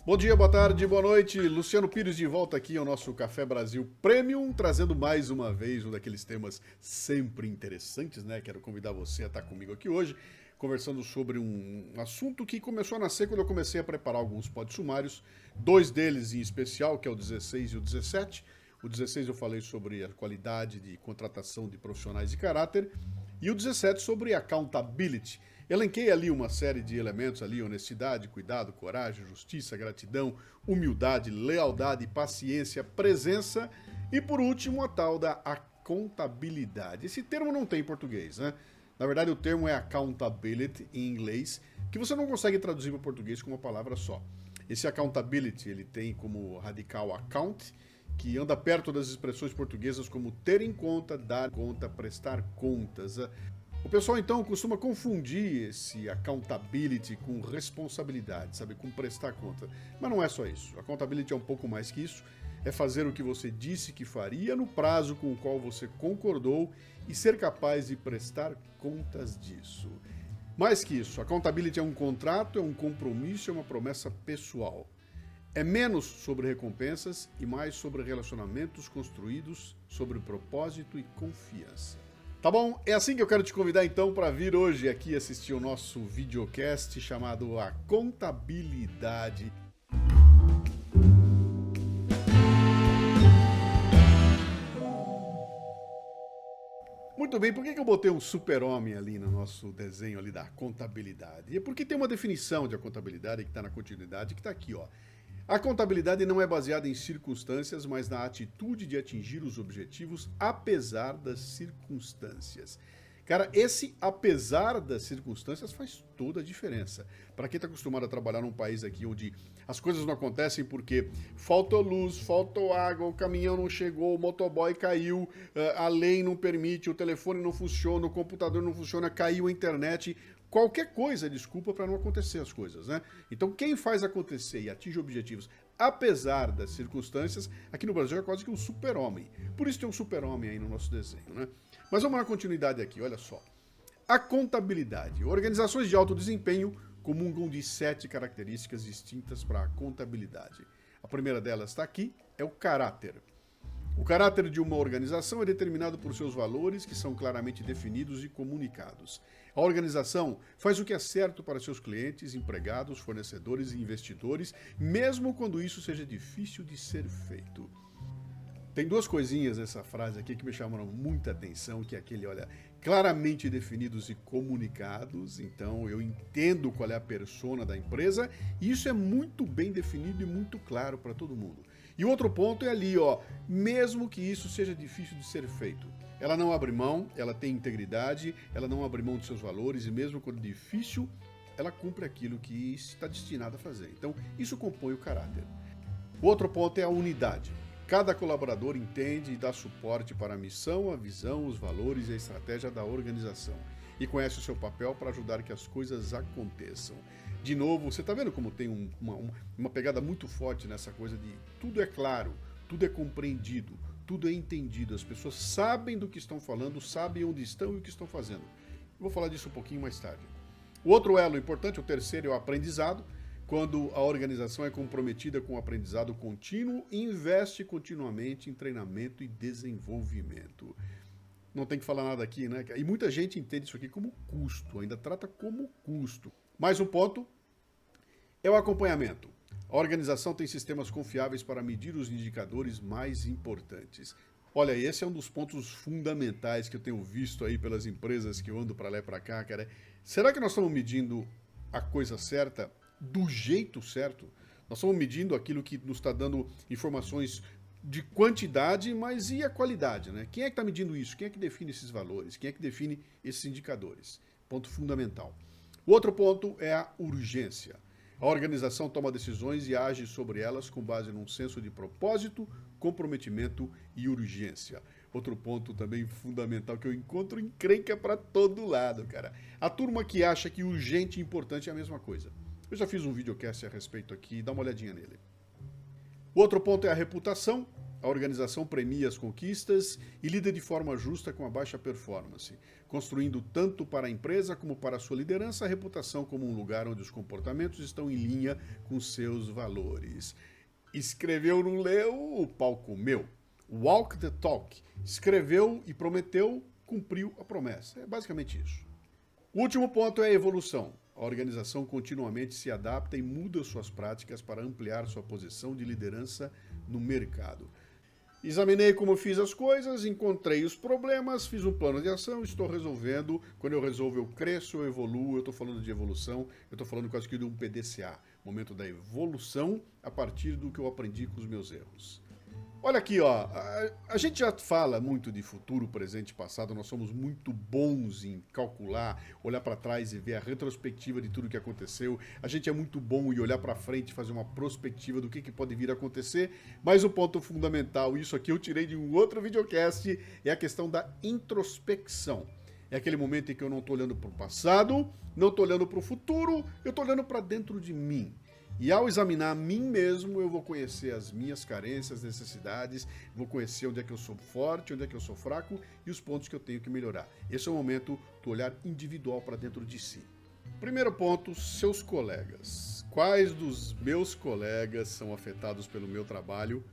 Bom dia, boa tarde, boa noite. Luciano Pires de volta aqui ao nosso Café Brasil Premium, trazendo mais uma vez um daqueles temas sempre interessantes, né? Quero convidar você a estar comigo aqui hoje, conversando sobre um assunto que começou a nascer quando eu comecei a preparar alguns pod sumários, dois deles em especial, que é o 16 e o 17. O 16 eu falei sobre a qualidade de contratação de profissionais de caráter e o 17 sobre accountability. Elenquei ali uma série de elementos ali, honestidade, cuidado, coragem, justiça, gratidão, humildade, lealdade, paciência, presença e por último a tal da accountabilidade. Esse termo não tem em português, né? Na verdade o termo é accountability em inglês, que você não consegue traduzir para o português com uma palavra só. Esse accountability ele tem como radical account, que anda perto das expressões portuguesas como ter em conta, dar conta, prestar contas. O pessoal então costuma confundir esse accountability com responsabilidade, sabe, com prestar conta. Mas não é só isso. Accountability é um pouco mais que isso. É fazer o que você disse que faria no prazo com o qual você concordou e ser capaz de prestar contas disso. Mais que isso, accountability é um contrato, é um compromisso, é uma promessa pessoal. É menos sobre recompensas e mais sobre relacionamentos construídos sobre propósito e confiança. Tá bom? É assim que eu quero te convidar então para vir hoje aqui assistir o nosso videocast chamado A Contabilidade. Muito bem, por que eu botei um super-homem ali no nosso desenho ali da contabilidade? É porque tem uma definição de contabilidade que está na continuidade, que está aqui, ó. A contabilidade não é baseada em circunstâncias, mas na atitude de atingir os objetivos apesar das circunstâncias. Cara, esse apesar das circunstâncias faz toda a diferença. Para quem está acostumado a trabalhar num país aqui onde as coisas não acontecem porque faltou luz, faltou água, o caminhão não chegou, o motoboy caiu, a lei não permite, o telefone não funciona, o computador não funciona, caiu a internet. Qualquer coisa é desculpa para não acontecer as coisas, né? Então quem faz acontecer e atinge objetivos apesar das circunstâncias, aqui no Brasil é quase que um super-homem. Por isso tem um super-homem aí no nosso desenho, né? Mas vamos na continuidade aqui, olha só. A contabilidade. Organizações de alto desempenho comungam de 7 características distintas para a contabilidade. A primeira delas está aqui, é o caráter. O caráter de uma organização é determinado por seus valores, que são claramente definidos e comunicados. A organização faz o que é certo para seus clientes, empregados, fornecedores e investidores, mesmo quando isso seja difícil de ser feito. Tem duas coisinhas nessa frase aqui que me chamaram muita atenção, que é aquele, olha, claramente definidos e comunicados, então eu entendo qual é a persona da empresa, e isso é muito bem definido e muito claro para todo mundo. E o outro ponto é ali, ó, mesmo que isso seja difícil de ser feito. Ela não abre mão, ela tem integridade, ela não abre mão dos seus valores e mesmo quando difícil, ela cumpre aquilo que está destinada a fazer. Então, isso compõe o caráter. O outro ponto é a unidade. Cada colaborador entende e dá suporte para a missão, a visão, os valores e a estratégia da organização e conhece o seu papel para ajudar que as coisas aconteçam. De novo, você está vendo como tem uma pegada muito forte nessa coisa de tudo é claro, tudo é compreendido, tudo é entendido. As pessoas sabem do que estão falando, sabem onde estão e o que estão fazendo. Eu vou falar disso um pouquinho mais tarde. O outro elo importante, o terceiro, é o aprendizado. Quando a organização é comprometida com o aprendizado contínuo e investe continuamente em treinamento e desenvolvimento. Não tem que falar nada aqui, né? E muita gente entende isso aqui como custo, ainda trata como custo. Mais um ponto é o acompanhamento. A organização tem sistemas confiáveis para medir os indicadores mais importantes. Olha, esse é um dos pontos fundamentais que eu tenho visto aí pelas empresas que eu ando para lá e para cá, cara. Será que nós estamos medindo a coisa certa do jeito certo? Nós estamos medindo aquilo que nos está dando informações de quantidade, mas e a qualidade, né? Quem é que está medindo isso? Quem é que define esses valores? Quem é que define esses indicadores? Ponto fundamental. O outro ponto é a urgência. A organização toma decisões e age sobre elas com base num senso de propósito, comprometimento e urgência. Outro ponto também fundamental que eu encontro encrenca para todo lado, cara. A turma que acha que urgente e importante é a mesma coisa. Eu já fiz um videocast a respeito aqui, dá uma olhadinha nele. O outro ponto é a reputação. A organização premia as conquistas e lida de forma justa com a baixa performance, construindo tanto para a empresa como para a sua liderança a reputação como um lugar onde os comportamentos estão em linha com seus valores. Escreveu, não leu, o pau comeu. Walk the talk. Escreveu e prometeu, cumpriu a promessa. É basicamente isso. O último ponto é a evolução. A organização continuamente se adapta e muda suas práticas para ampliar sua posição de liderança no mercado. Examinei como fiz as coisas, encontrei os problemas, fiz um plano de ação, estou resolvendo. Quando eu resolvo, eu cresço, eu evoluo. Eu estou falando de evolução, eu estou falando quase que de um PDCA, momento da evolução a partir do que eu aprendi com os meus erros. Olha aqui, ó, a gente já fala muito de futuro, presente e passado, nós somos muito bons em calcular, olhar para trás e ver a retrospectiva de tudo que aconteceu. A gente é muito bom em olhar para frente e fazer uma prospectiva do que pode vir a acontecer, mas o ponto fundamental, isso aqui eu tirei de um outro videocast, é a questão da introspecção. É aquele momento em que eu não estou olhando para o passado, não estou olhando para o futuro, eu estou olhando para dentro de mim. E ao examinar a mim mesmo, eu vou conhecer as minhas carências, necessidades, vou conhecer onde é que eu sou forte, onde é que eu sou fraco e os pontos que eu tenho que melhorar. Esse é o momento do olhar individual para dentro de si. Primeiro ponto, seus colegas. Quais dos meus colegas são afetados pelo meu trabalho?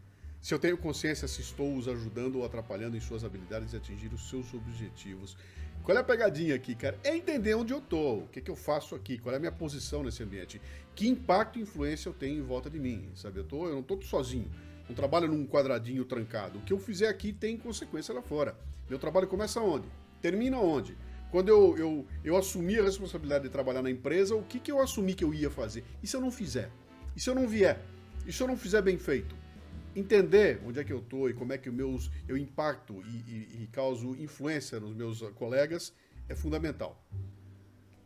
Se eu tenho consciência se estou os ajudando ou atrapalhando em suas habilidades de atingir os seus objetivos. Qual é a pegadinha aqui, cara? É entender onde eu tô, o que eu faço aqui, qual é a minha posição nesse ambiente, que impacto e influência eu tenho em volta de mim, sabe? Eu não tô sozinho, não trabalho num quadradinho trancado. O que eu fizer aqui tem consequência lá fora. Meu trabalho começa onde? Termina onde? Quando eu assumi a responsabilidade de trabalhar na empresa, o que eu assumi que eu ia fazer? E se eu não fizer? E se eu não vier? E se eu não fizer bem feito? Entender onde é que eu estou e como é que eu impacto e causo influência nos meus colegas é fundamental.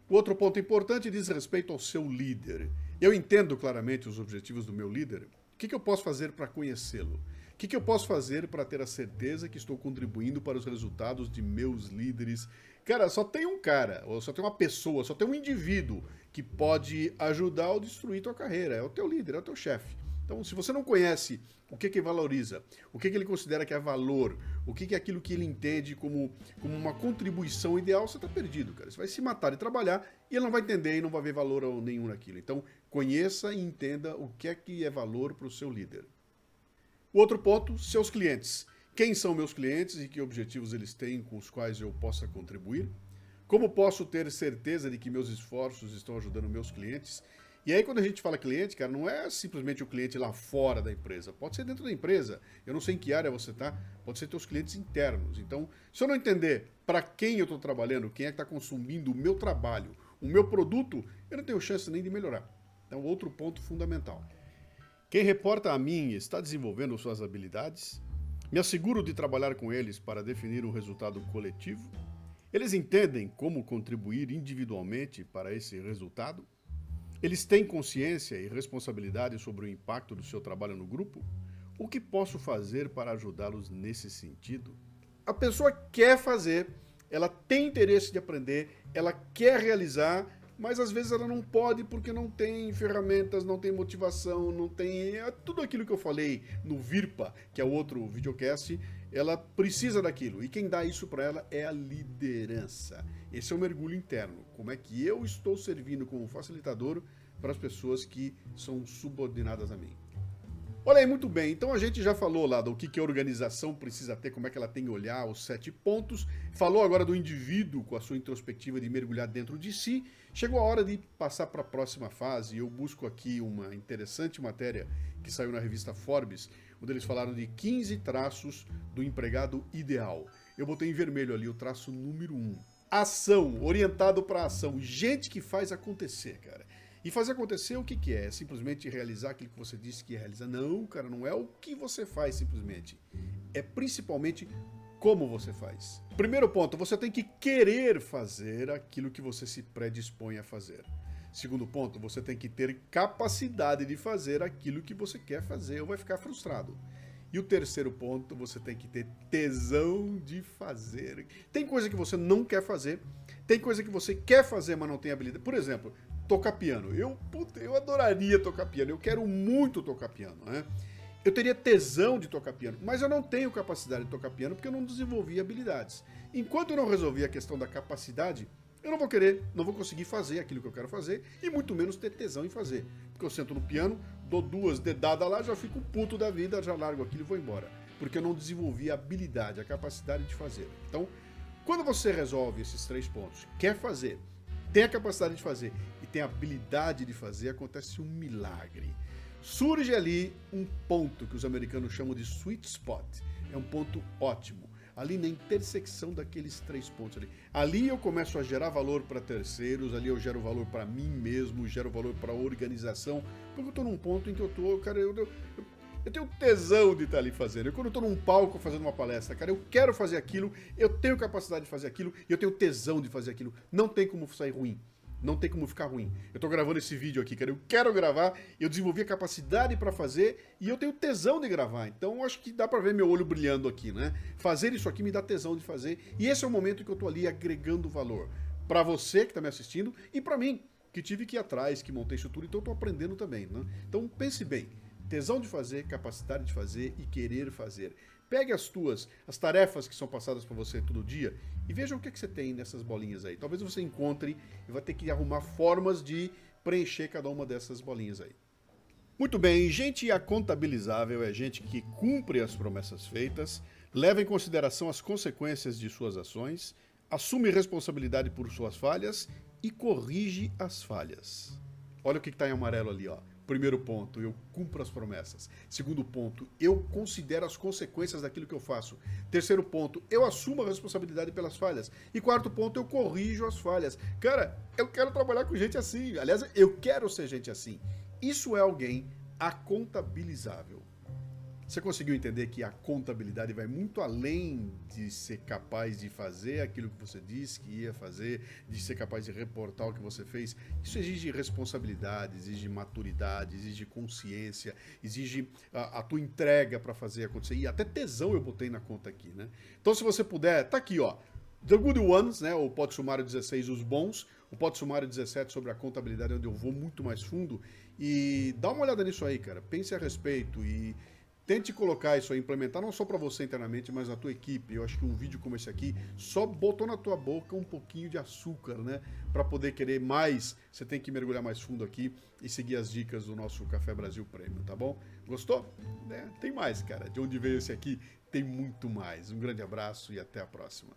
O outro ponto importante diz respeito ao seu líder. Eu entendo claramente os objetivos do meu líder. O que eu posso fazer para conhecê-lo? O que eu posso fazer para ter a certeza que estou contribuindo para os resultados de meus líderes? Cara, só tem um cara, ou só tem uma pessoa, só tem um indivíduo que pode ajudar ou destruir tua carreira. É o teu líder, é o teu chefe. Então, se você não conhece o que valoriza, o que ele considera que é valor, o que é aquilo que ele entende como uma contribuição ideal, você está perdido, cara. Você vai se matar de trabalhar e ele não vai entender e não vai ver valor nenhum naquilo. Então, conheça e entenda o que é valor para o seu líder. O outro ponto, seus clientes. Quem são meus clientes e que objetivos eles têm com os quais eu possa contribuir? Como posso ter certeza de que meus esforços estão ajudando meus clientes? E aí, quando a gente fala cliente, cara, não é simplesmente o cliente lá fora da empresa. Pode ser dentro da empresa. Eu não sei em que área você está. Pode ser teus clientes internos. Então, se eu não entender para quem eu estou trabalhando, quem é que está consumindo o meu trabalho, o meu produto, eu não tenho chance nem de melhorar. Então, outro ponto fundamental. Quem reporta a mim está desenvolvendo suas habilidades? Me asseguro de trabalhar com eles para definir um resultado coletivo? Eles entendem como contribuir individualmente para esse resultado? Eles têm consciência e responsabilidade sobre o impacto do seu trabalho no grupo? O que posso fazer para ajudá-los nesse sentido? A pessoa quer fazer, ela tem interesse de aprender, ela quer realizar, mas às vezes ela não pode porque não tem ferramentas, não tem motivação, não tem tudo aquilo que eu falei no VIRPA, que é o outro videocast. Ela precisa daquilo, e quem dá isso para ela é a liderança. Esse é o mergulho interno. Como é que eu estou servindo como facilitador para as pessoas que são subordinadas a mim? Olha aí, muito bem. Então a gente já falou lá do que a organização precisa ter, como é que ela tem que olhar, os 7 pontos. Falou agora do indivíduo com a sua introspectiva de mergulhar dentro de si. Chegou a hora de passar para a próxima fase. Eu busco aqui uma interessante matéria que saiu na revista Forbes, onde eles falaram de 15 traços do empregado ideal. Eu botei em vermelho ali o traço número 1. Ação, orientado para ação. Gente que faz acontecer, cara. E fazer acontecer o que é? É simplesmente realizar aquilo que você disse que ia realizar? Não, cara, não é o que você faz simplesmente. É principalmente como você faz. Primeiro ponto, você tem que querer fazer aquilo que você se predispõe a fazer. Segundo ponto, você tem que ter capacidade de fazer aquilo que você quer fazer ou vai ficar frustrado. E o terceiro ponto, você tem que ter tesão de fazer. Tem coisa que você não quer fazer, tem coisa que você quer fazer, mas não tem habilidade. Por exemplo, tocar piano. Eu adoraria tocar piano, eu quero muito tocar piano, né? Eu teria tesão de tocar piano, mas eu não tenho capacidade de tocar piano porque eu não desenvolvi habilidades. Enquanto eu não resolver a questão da capacidade, eu não vou querer, não vou conseguir fazer aquilo que eu quero fazer e muito menos ter tesão em fazer. Porque eu sento no piano, dou 2 dedadas lá, já fico puto da vida, já largo aquilo e vou embora. Porque eu não desenvolvi a habilidade, a capacidade de fazer. Então, quando você resolve esses 3 pontos, quer fazer, tem a capacidade de fazer e tem a habilidade de fazer, acontece um milagre. Surge ali um ponto que os americanos chamam de sweet spot. É um ponto ótimo. Ali na intersecção daqueles 3 pontos ali. Ali eu começo a gerar valor para terceiros, ali eu gero valor para mim mesmo, gero valor para a organização, porque eu estou num ponto em que eu tenho tesão de estar ali fazendo. Quando eu estou num palco fazendo uma palestra, cara, eu quero fazer aquilo, eu tenho capacidade de fazer aquilo e eu tenho tesão de fazer aquilo. Não tem como sair ruim. Não tem como ficar ruim. Eu tô gravando esse vídeo aqui, cara. Eu quero gravar, eu desenvolvi a capacidade para fazer e eu tenho tesão de gravar. Então, acho que dá para ver meu olho brilhando aqui, né? Fazer isso aqui me dá tesão de fazer. E esse é o momento que eu tô ali agregando valor. Para você que tá me assistindo e para mim, que tive que ir atrás, que montei isso tudo, então eu tô aprendendo também, né? Então, pense bem. Tesão de fazer, capacidade de fazer e querer fazer. Pegue as tarefas que são passadas para você todo dia e veja o que você tem nessas bolinhas aí. Talvez você encontre e vai ter que arrumar formas de preencher cada uma dessas bolinhas aí. Muito bem, gente acontabilizável é gente que cumpre as promessas feitas, leva em consideração as consequências de suas ações, assume responsabilidade por suas falhas e corrige as falhas. Olha o que está em amarelo ali, ó. Primeiro ponto, eu cumpro as promessas. Segundo ponto, eu considero as consequências daquilo que eu faço. Terceiro ponto, eu assumo a responsabilidade pelas falhas. E quarto ponto, eu corrijo as falhas. Cara, eu quero trabalhar com gente assim. Aliás, eu quero ser gente assim. Isso é alguém acontabilizável. Você conseguiu entender que a contabilidade vai muito além de ser capaz de fazer aquilo que você disse que ia fazer, de ser capaz de reportar o que você fez? Isso exige responsabilidade, exige maturidade, exige consciência, exige a tua entrega para fazer acontecer. E até tesão eu botei na conta aqui, né? Então, se você puder, tá aqui, ó. The Good Ones, né? O Pod Sumário 16, os bons. O Pod Sumário 17 sobre a contabilidade, onde eu vou muito mais fundo. E dá uma olhada nisso aí, cara. Pense a respeito e tente colocar isso aí, implementar não só para você internamente, mas na tua equipe. Eu acho que um vídeo como esse aqui só botou na tua boca um pouquinho de açúcar, né? Para poder querer mais, você tem que mergulhar mais fundo aqui e seguir as dicas do nosso Café Brasil Premium, tá bom? Gostou? Tem mais, cara. De onde veio esse aqui, tem muito mais. Um grande abraço e até a próxima.